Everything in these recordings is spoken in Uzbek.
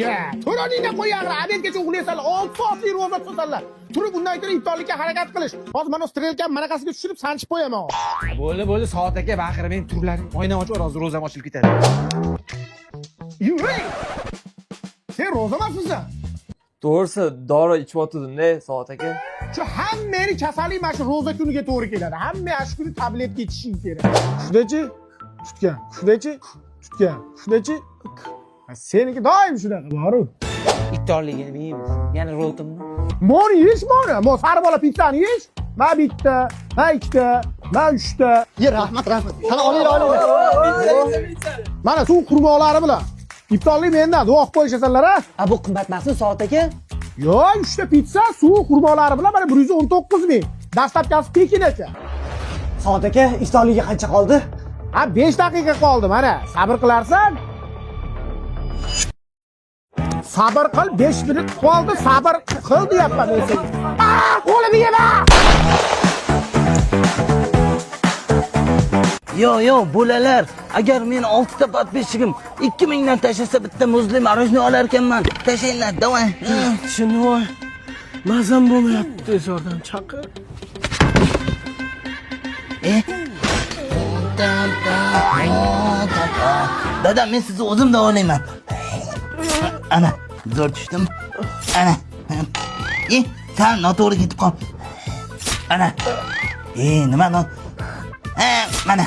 Ya, to'roningdan qo'yag'ir, obedgacha uxlaysanlar, 6 soatlik ro'za tutsanlar. Turib bundan keyin iftorlikka harakat qilish. Hozir mana strelkam manaqasiga tushirib sanchib qo'yaman. Bo'ldi, soat aka baqirmang turlaring. Oyna ochib, hozir ro'zam ochilib ketadi. Yey! Sen ro'zamasisan? To'g'risi, dori ichib-o'tirdim-da, soat aka. Shu hammani kasallik mana shu ro'za kuniga to'g'ri keladi. Hamma shu kuni tabletka ichishing kerak. Shudachi, tutgan. Shudachi, tutgan. Shudachi. Seniki doim shunaqa, boru. Iftorligini yeymiz. Yana ro'timni. Mor yeyish mor. Mo sari bola pizzani yeyish. Ma bitta, ma ikkita, ma uchta. Ye, rahmat. Qani oling. Mana suv qurbonlari bilan. Iftorlik mendan duo qilib qo'yishasanlar a? Bu qimmat emasmi soat aka? Yo, 3 ta pizza, suv qurbonlari bilan mana 119 ming. Dastlabkasi Pekinacha. Soat aka, iftorlikka qancha qoldi? Ha, 5 daqiqa qoldi mana. Sabr qilarsan? Sabr qil, 5 minut qoldi. Sabr qil deyapman men senga. Qo'limni yema! Yo, bolalar, agar men 6 ta podpисчигim 2000 dan tashlasa bitta muzli marojni olar ekanman. Tashlaylar, davay. Chinoy, mazam bo'lmayapti, tez yordam chaqir. Dada, men sizni o'zim davolayman. Ana, zo'r tushdim. Ana. Sen noto'g'ri ketib qol. Ana. Nima non? Mana.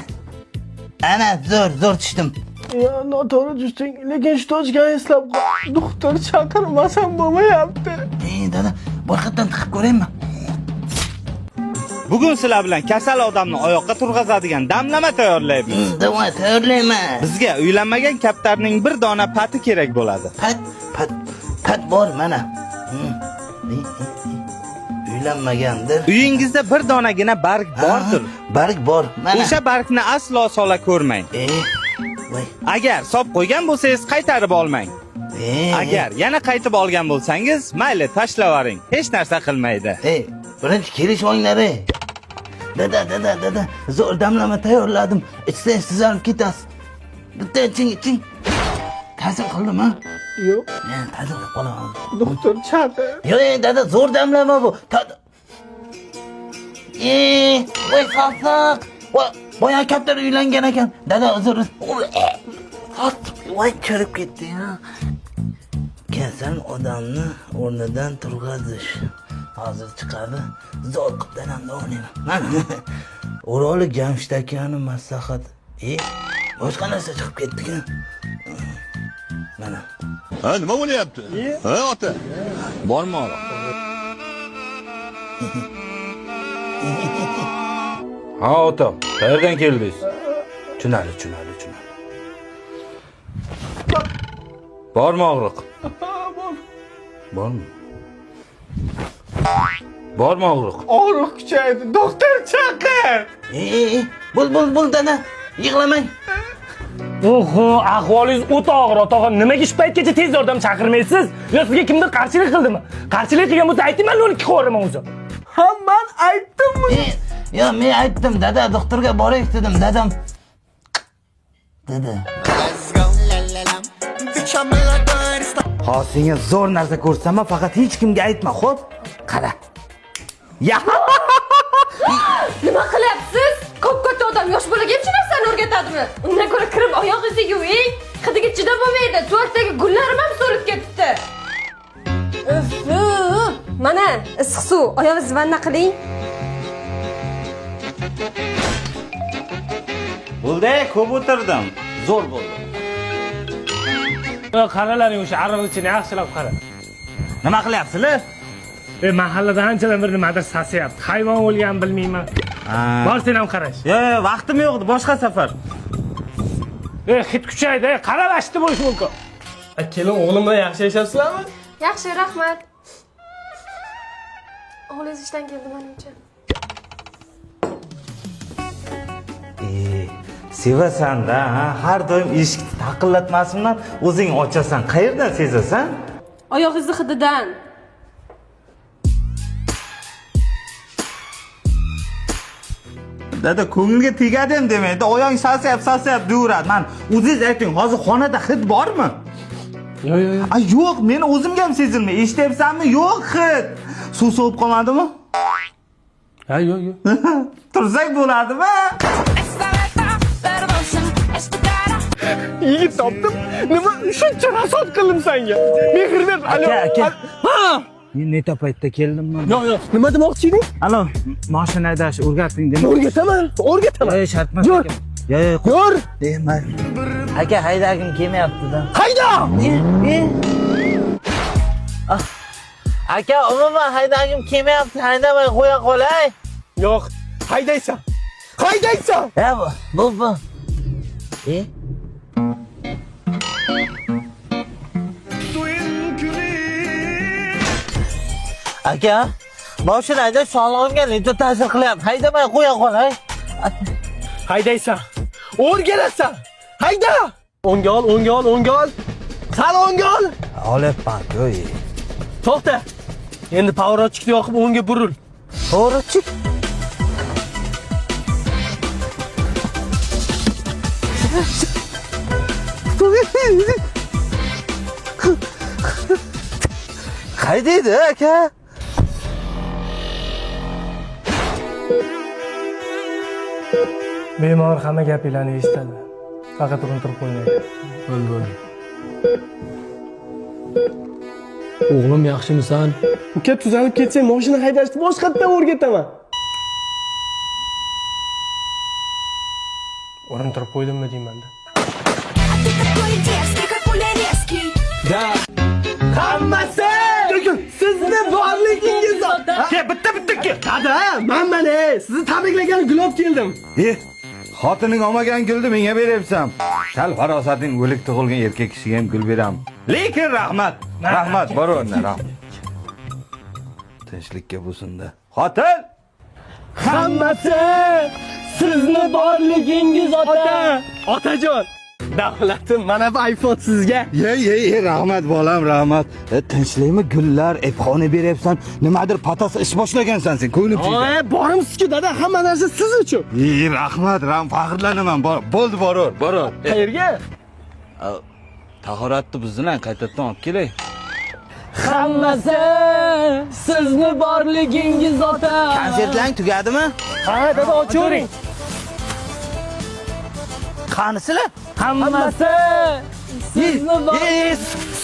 Ana, zo'r tushdim. Ya, noto'g'ri tushding, lekin shtochka eslab qol. Doktor chaqirmasam bo'lmayapti. Dada, boshqatdan tiqib ko'raymi? Bugun sizlar bilan kasal odamni oyoqqa turg'azadigan damlama tayyorlaymiz. Davay, tayyorlayman. Bizga uylanmagan kaptarning bir dona pati kerak bo'ladi. Pat bor mana. Uylanmagandir. Uyingizda bir donagina barg bordir. Barg bor. Mana. O'sha bargni aslo sola ko'rmang. Voy. Agar sop qo'ygan bo'lsangiz qaytarib olmang. Agar yana qaytib olgan bo'lsangiz, mayli tashlavering. Hech narsa qilmaydi. Birinchi kelishinglar. Dada, zo'r damlama tayyorladim. Ichsangiz tuzalib ketasiz. Bitta iching. Ta'sir qildimi? Yo'q, Ta'sir qilib qolaman. doktor chaqir. Yo'q, dada, zo'r damlama bu. Voy xalq. Boya kaptar uylangan ekan. Dada, uzr. Voy kirib ketdi ya. Kasal odamni o'rnidan turg'azish. Hozir chiqadi. Zo'r qilib o'ynayman. O'rolik Jamshid akani maslahat. Boshqa narsa chiqib ketdi-ku. Mana. Ha, nima bo'lyapti? Ha, ota. Bormi ora? Ha, ota. Qayerdan keldingiz? Chunali. Bormi og'riq? Bormi? Bormi og'riq? Og'riq kuchaydi, doktor chaqir. Bul dada, yig'lamang. Oho, ahvolingiz o'ta og'ir, otog'im. Nimaga shu paytgacha tez yordam chaqirmaysiz? Yo, sizga kimdir qarshilik qildimi? Qarshilik qilgan bo'lsa ayting, men uni qivoraman o'zim. Ha, men aytdimmi? Yo, men aytdim, dada, doktorga boraylik dedim, dadam. Dada. Hozirga zo'r narsa ko'rsataman, faqat hech kimga aytma, xo'p? Qara. Ya. Nima qilyapsiz? Ko'p odam yosh bolaga ham shu narsani o'rgatadimi? Undan ko'ra kirib oyog'ingizni yuving. Hidiga chidab bo'lmaydi. To'rtdagi gullarim ham so'lib ketdi. Mana issiq suv, oyog'ingizni vanna qiling. Bo'ldi, ko'p o'tirdim. Zo'r bo'ldi. Qaralaring, o'sha ariqchini yaxshilab qara. Nima qilyapsizlar? Mahallada anchadan beri nimadir sasyapti. Hayvon o'lgan bilmayman. Bor sen ham qarash. Yo'q, vaqtim yo'q, boshqa safar. Hid kuchaydi, qaralashdi bo'lishi mumkin. Kelin, o'g'lim bilan yaxshi yashayapsizlarmi? Yaxshi, rahmat. O'g'lingiz ishdan keldi menimcha. Sevasan-da, har doim eshikni taqillatmasimdan o'zing ochasan. Qayerdan sezasan? Oyog'ingizni hididan. Dada, ko'ngilga tegadim demaydi. Oyog'ing sasayap deyuradi. Men o'zingiz ayting, hozir xonada hid bormi? Yo'q. Ay yo'q, men o'zimga ham sezilmay. Eshityapsanmi? Yo'q, hit. Suv sovib qolmadimi? Ha, yo'q. Tursak bo'ladimi? Yigit topdim. Nima shuncha rasot qildim senga? Mehribon, Aka. Men neta paytda keldim men. Yo'q. Nima demoqchi eding? Alo, mashina haydash o'rgating dema. O'rgataman. Yo'q, shart emas. Yur. Yo'q, Yur. deyman. Aka haydagim kelmayapti-da. Hayda! Aka, umuman haydagim kelmayapti. Haydamay qo'ya qolay. Yo'q. Haydaysan. Haydaysan. Ya bu. Aka, mashina haydash sog'lig'imga juda ta'sir qilyapti. Haydamay qo'ya qolay. Haydaysan. O'rganasan. Hayda! O'ngga ol. Sal o'ngga ol. Olyapman, qo'y. To'xta. Endi powerotchikni yoqib o'ngga buril. To'g'ri-chi? Haydaydi aka. Bemor hamma gapinglarni eshitadi. Faqat urintirib qo'ymaydi. Bo'ldi. O'g'lim yaxshimisan? Uka tuzalib ketsang mashina haydashni boshqatdan o'rgataman. Urintirib qo'ydimmi deyman-da. Hammasi sizni borligingiz ota. Bitta ke. Dada, men mana sizni tabriklagan gulab keldim. Xotining olmagan gulni menga beryapsan. Sal farosating o'lik tug'ilgan erkak kishiga ham gul beram. Lekin rahmat. Rahmat, bor o'rna, rahmat. Tinchlikka bo'lsin-da. Xotin! Hammasi sizni borligingiz ota. Otajon, davlatim mana bu iPhone sizga. Rahmat bolam, rahmat. Tinchlikmi gullar, epxona beryapsan. Nimadir patasa ish boshlagansan sen, ko'nglim tegdi. Borimizku dada, hamma narsa siz uchun. Rahmat, faxrlanaman. Bo'ldi, borur. Qayerga? Tahoratni bizdan qaytadan olib kelay. Hammasi sizni borligingiz ota. Konsertlang tugadimi? Ha, dada oching. Qanisizlar? Hammasi sizni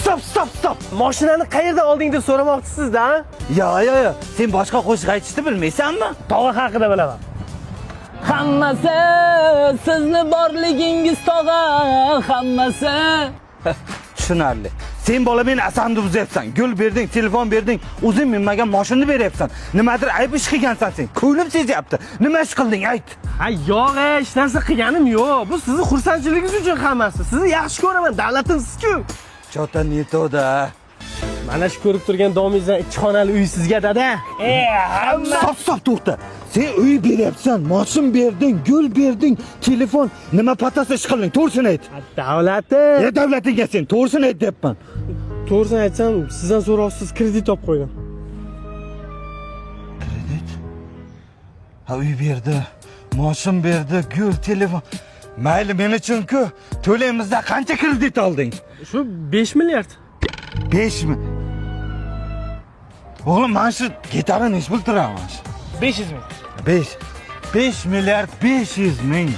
Stop. Mashinani qayerdan olding deb so'ramoqchisizda? Yo'q. Sen boshqa qo'shiq aytishni bilmaysanmi? Tog'a haqida bilaman. Hammasi sizni borligingiz tog'a. Hammasi. Tushunarli. Sen bola meni asamni buzyapsan. Gul berding, telefon berding, o'zing minmagan mashinani beryapsan. Nimadir ayb ish qilgansan sen. Ko'nglim sezyapti. Nima ish qilding, ayt. Ha, yo'q, hech narsa qilganim yo'q. Bu sizni xursandchiligingiz uchun hammasi. Sizni yaxshi ko'raman, davlatim siz-ku. Chota netoda. Mana shu ko'rib turgan domingizdan 2 xonali uy sizga dada. Stop, to'xta. Sen uy beryapsan, mashin berding, gul berding, telefon, nima patasa ish qilding? To'g'risini ayt. Davlatim. Davlatingga sen to'g'risini ayt deyapman. To'g'risini aytsam, sizdan so'roqsiz kredit olib qo'ydim. Kredit? Ha, uy berdi, mashin berdi, gul, telefon. Mayli, men uchun-ku, to'laymizda qancha kredit olding? Shu 5 milliard. 5 mi? Oğlum ben şu gitarı neş bulduramaz. 500 ming. 5 milyar 500 ming.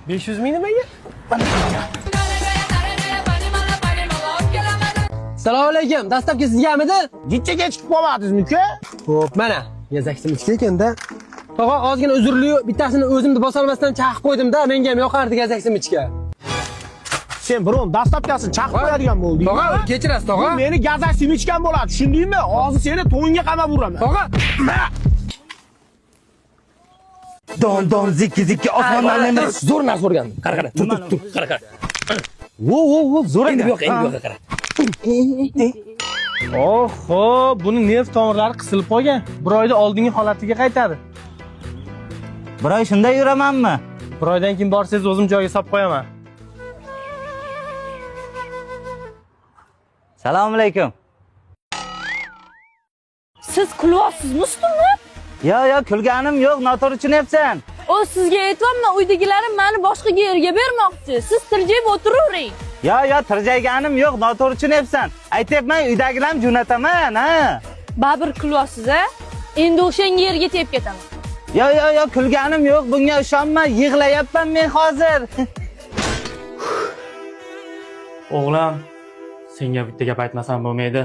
500 ming nimaga? Assalomu alaykum. Dastlabki sizgamidi? Jichaga chiqib qolmadingizmi-ku? Xo'p, mana. Yazaksim ichga ekanda. Tog'a ozgina uzrli, bittasini o'zimni bosolmasdan chaqib qo'ydim-da, menga ham yoqardi yazaksim ichga. Sen biron dastlabkasini chaqib qo'yadigan bo'lding. Tog'a, kechirasiz, tog'a. Meni gazaksim ichgan bo'ladi, tushundingmi? Hozir seni to'yinga qamab uraman. Tog'a. Don zikki osmondan emas. Zo'r narsa urgandim. Qara, tur, qara. Vo, zo'r endi bu yoqqa, qara. Oho, buni nerv tomirlari qisilib qolgan. Bir oyda oldingi holatiga qaytadi. Bir oy shunday yuramanmi? Bir oydan keyin borsangiz o'zim joyiga solib qo'yaman. Assalomu alaykum. Siz kulyapsizmi ustimni? Yo, kulganim yo'q, noto'g'ri tushunyapsan. O sizga aytibman, uydagilarim meni boshqa yerga bermoqchi. Siz tiljib o'tiravering. Yo, tirjayganim yo'q, noto'g'ri tushunyapsan. Aytyapman, uydagilarni jo'nataman, ha. Babir kulyapsiz a? Endi o'shanga yerga tep ketaman. Yo, kulganim yo'q, bunga ishonma, yig'layapman men hozir. O'g'lim, senga bitta gap aytmasam bo'lmaydi.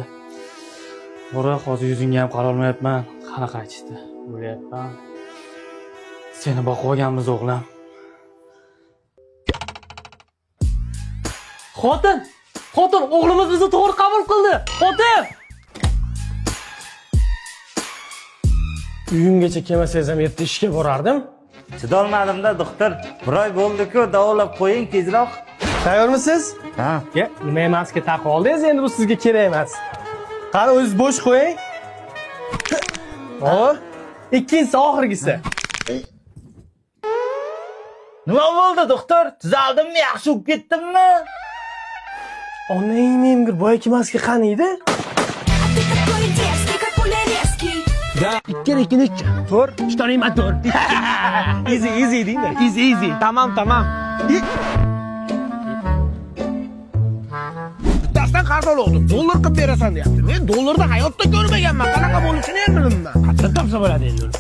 To'g'ri, hozir yuzingga ham qarolmayapman. Qanaqa aytishdi? O'ylayapman. Seni boqib olganmiz o'g'lim. Xotin, o'g'limiz bizni to'g'ri qabul qildi. Xotin! Uyimgacha kelmasangiz ham erta ishga borardim. Chidolmadim-da, doktor. Bir oy bo'ldi-ku, davolab qo'ying tezroq. Tayyormisiz? Ha. Nima emaski taqib oldingiz, endi bu sizga kerak emas. Qani o'zingiz bo'sh qo'ying. Hop. Ikkinchisi oxirgisi. Nima bo'ldi, doktor? Tuzaldimmi, yaxshi bo'lib ketdimmi? Onang menga boyaki maska qani edi? Ikkala ikkinchi. To'rt. Ishtoning motor. Easy deydi. Easy. Tamam. Bittasidan qarz oldim. Dollar qilib berasan deyapti. Men dollarni hayotda ko'rmaganman. Qanaqa bo'lishini ham bilmayman. Qachon topsa bo'ladi endi uni?